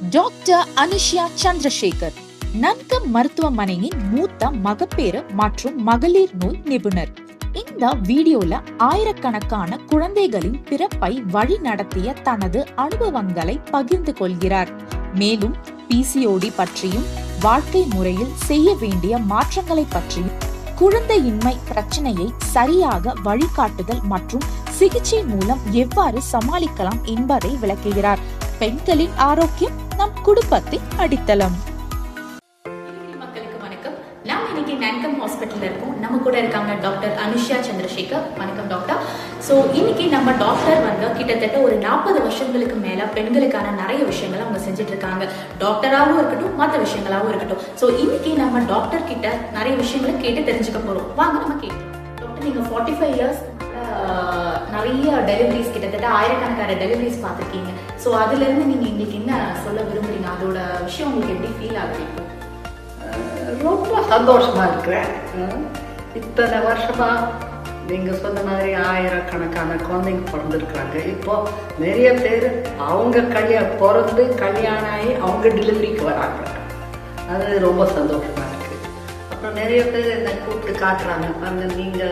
Doctor Anushya Chandrasekhar நன்கம் மருத்துவமனையின் மூத்த மகப்பேறு மற்றும் மகளிர் நோய் நிபுணர். இந்த வீடியோல ஆயிரக்கணக்கான குழந்தைகளின் பிறப்பை வழி நடத்திய தனது அனுபவங்களை பகிர்ந்து கொள்கிறார். மேலும் பிசிஓடி பற்றியும் வாழ்க்கை முறையில் செய்ய வேண்டிய மாற்றங்களை பற்றியும் குழந்தையின்மை பிரச்சனையை சரியாக வழிகாட்டுதல் மற்றும் சிகிச்சை மூலம் எவ்வாறு சமாளிக்கலாம் என்பதை விளக்குகிறார். பெண்களின் ஆரோக்கியம் நம் குடும்பத்தின் அடித்தளம். மக்களுக்கு வணக்கம். நாம இன்னைக்கு நன்கம் ஹாஸ்பிட்டல்ல இருக்கோம். நம்ம கூட இருக்காங்க டாக்டர் அனுஷ்யா சந்திரசேகர். வணக்கம் டாக்டர். ஸோ இன்னைக்கு நம்ம டாக்டர் கிட்டத்தட்ட ஒரு 40 வருஷங்களுக்கு மேல பெண்களுக்கான நிறைய விஷயங்களை அவங்க செஞ்சுட்டு இருக்காங்க. டாக்டராகவும் இருக்கட்டும், மற்ற விஷயங்களாகவும் இருக்கட்டும். ஸோ இன்னைக்கு நம்ம டாக்டர் கிட்ட நிறைய விஷயங்களை கேட்டு தெரிஞ்சுக்க போறோம். வாங்க நம்ம கேட்கலாம். டாக்டர், நீங்க 45 இயர்ஸ் நிறைய டெலிவரிஸ், கிட்டத்தட்ட ஆயிரக்கணக்கான டெலிவரிஸ் பார்த்துருக்கீங்க. ஸோ அதுல இருந்து நீங்க இன்னைக்கு என்ன சொல்ல விரும்புறீங்க? அதோட விஷயம் உங்களுக்கு எப்படி ஃபீல் ஆகுது? ரொம்ப சந்தோஷமா இருக்கிறேன். இத்தனை வருஷமா நீங்க சொன்ன மாதிரி ஆயிரக்கணக்கான குழந்தைங்க பிறந்திருக்கிறாங்க. இப்போ நிறைய பேர் அவங்க பிறந்து கல்யாணம் ஆகி அவங்க டெலிவரிக்கு வராங்க. அது ரொம்ப சந்தோஷமா இருக்கு. அப்புறம் நிறைய பேர் என்னை கூப்பிட்டு காட்டுறாங்க, பாருங்க நீங்க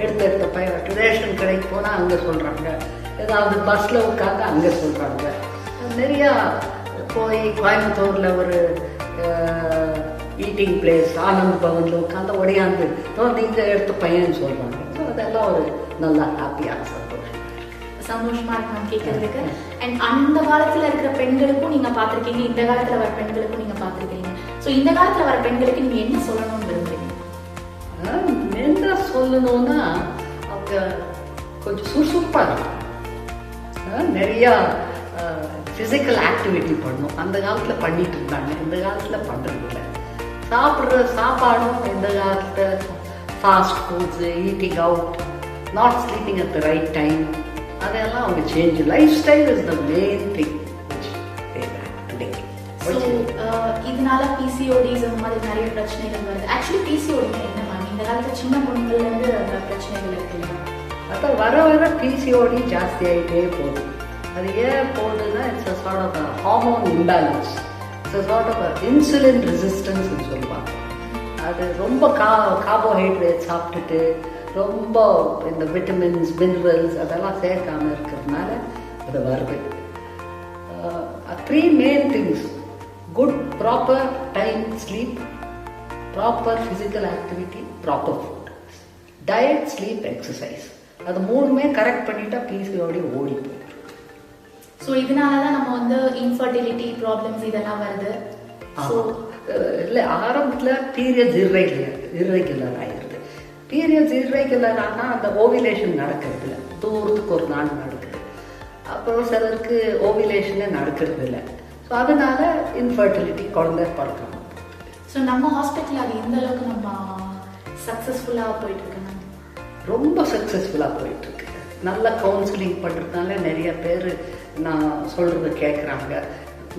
எடுத்த பையன் ரேஷன் கடைக்கு போனால் அங்கே சொல்கிறாங்க, ஏதாவது பஸ்ஸில் உட்காந்து அங்கே சொல்கிறாங்க. நிறையா போய் கோயம்புத்தூரில் ஒரு ஈட்டிங் பிளேஸ் ஆனந்த் பவனில் உட்காந்து ஒடையாந்து நீங்கள் எடுத்த பையன் சொல்கிறாங்க. ஸோ அதெல்லாம் ஒரு நல்லா ஹாப்பியான சந்தோஷமா இருக்கு நான் கேட்கறதுக்கு. அண்ட் அந்த காலத்துல இருக்கிற பெண்களுக்கும் நீங்க பாத்திருக்கீங்க, இந்த காலத்துல வர பெண்களுக்கும் நீங்க பாத்திருக்கீங்க. ஸோ இந்த காலத்துல வர பெண்களுக்கு நீங்க என்ன சொல்லணும்னு விரும்புறீங்க? என்ன சொல்லணும்னா, அவங்க கொஞ்சம் சுறுசுறுப்பாக இருக்கும், நிறையா ஃபிசிக்கல் ஆக்டிவிட்டி பண்ணணும். அந்த காலத்தில் பண்ணிட்டு இருந்தாங்க, இந்த காலத்தில் பண்ணுறதில்ல. சாப்பிட்ற சாப்பாடும் இந்த காலத்தில் fast foods, eating out, not sleeping at the right time, அதெல்லாம் அவங்க change. Life style is the main thing. இதனால பிசிஓடிஸ் அந்த மாதிரி நிறைய பிரச்சனைகள் வருது. ஆக்சுவலி பிசிஓடி என்ன மேம்? இந்த காலத்துல சின்ன பொண்ணுங்கள்ல இருந்து அந்த பிரச்சனைகள் இருக்கு. அதான் வர பிசிஓடி ஜாஸ்தி ஆகிட்டே போகுது. அது ஏன் போகுதுன்னா, it's a sort of hormone imbalance, it's a sort of insulin ரெசிஸ்டன்ஸ்ன்னு சொல்லுவாங்க. அது ரொம்ப கார்போஹைட்ரேட் சாப்பிட்டுட்டு ரொம்ப இந்த விட்டமின்ஸ் மினரல்ஸ் அதெல்லாம் சேர்க்காம இருக்கிறதுனால அது வருது. 3 main things: good proper time sleep, proper physical activity, proper food, diet, sleep, exercise. அது 3மே கரெக்ட் பண்ணிட்டா பிசிஓடி ஓடி போயிடும். ஸோ இதனாலதான் நம்ம இன்ஃபர்டிலிட்டி ப்ராப்ளம்ஸ் இதெல்லாம் வருது. இல்லை, ஆரம்பத்தில் பீரியட்ஸ் இர்ரெகுலர் ஆகிடுது. பீரியட்ஸ் இர்ரெகுலர் ஆனால் அந்த ஓவிலேஷன் நடக்கிறது இல்லை, தூரத்துக்கு ஒரு நாள் நடக்குது. அப்புறம் சிலருக்கு ஓவிலேஷனே நடக்கிறது இல்லை. ஸோ அதனால இன்ஃபர்டிலிட்டி, குழந்தை பிறக்கணும். ஸோ நம்ம ஹாஸ்பிட்டல் அது எந்த அளவுக்கு நம்ம சக்ஸஸ்ஃபுல்லாக போயிட்டு இருக்கு? ரொம்ப சக்ஸஸ்ஃபுல்லாக போயிட்டு இருக்கு. நல்ல கவுன்சிலிங் பண்ணுறதுனால நிறைய பேர் நான் சொல்கிறத கேட்குறாங்க.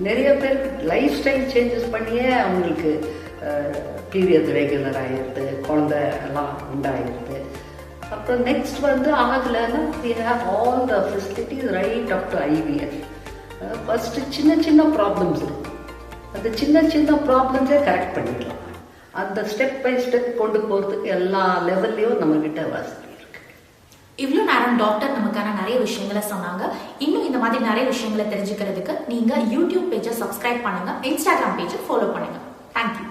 நிறைய பேருக்கு லைஃப் ஸ்டைல் சேஞ்சஸ் பண்ணியே அவங்களுக்கு பீரியட்ஸ் ரெகுலர் ஆகிடுது, குழந்தை எல்லாம் உண்டாகிடுது. அப்புறம் நெக்ஸ்ட் ஆகலைன்னா we have all the facilities right up to IVF. First சின்ன ப்ராப்ளம்ஸ் இருக்கும், அந்த சின்ன ப்ராப்ளம்ஸே கரெக்ட் பண்ணிடலாம். அந்த ஸ்டெப் பை ஸ்டெப் கொண்டு போகிறதுக்கு எல்லா லெவல்லையும் நம்மக்கிட்ட வசதி இருக்கு. இவ்வளோ நேரம் டாக்டர் நமக்கான நிறைய விஷயங்களை சொன்னாங்க. இன்னும் இந்த மாதிரி நிறைய விஷயங்களை தெரிஞ்சுக்கிறதுக்கு நீங்கள் யூடியூப் பேஜை சப்ஸ்கிரைப் பண்ணுங்க, இன்ஸ்டாகிராம் பேஜை ஃபாலோ பண்ணுங்க. தேங்க்யூ.